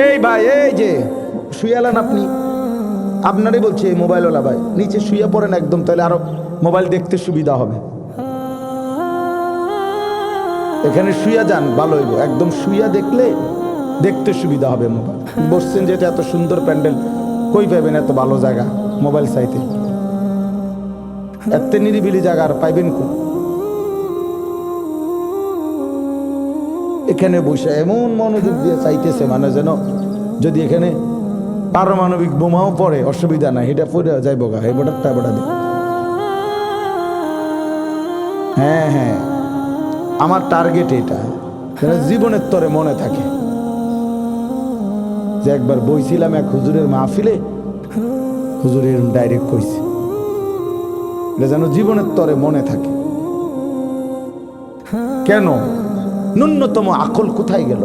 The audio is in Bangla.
এই ভাই, এই যে শুয়ালেন আপনি, আপনারই বলছি এই মোবাইলওয়ালা ভাই, নিচে শুয়ে পড়েন একদম, তাহলে আরো মোবাইল দেখতে সুবিধা হবে। এখানে শুয়া যান, ভালো হইব, একদম শুয়া দেখলে দেখতে সুবিধা হবে মোবাইল। বসছেন যেটা এত সুন্দর প্যান্ডেল, কই পাবেন এত ভালো জায়গা মোবাইল চাইতে? এত নিরিবিলি জায়গা আর পাইবেন কো? এখানে বসে এমন মনোযোগ দিয়ে চাইতেছে, মানে যেন যদি এখানে পারমাণবিক বোমাও পড়ে অসুবিধা নাই, এটা পড়ে যাইব গা, এই বোটারটা বোটা দে। হ্যাঁ হ্যাঁ, আমার টার্গেট এটা, যেন জীবনের তরে মনে থাকে যে একবার বইছিলাম এক হুজুরের মাহফিলে, হুজুরের ডাইরেক্ট কইছে, এটা যেন জীবনের তরে মনে থাকে। কেন? ন্যূনতম আকল কোথায় গেল?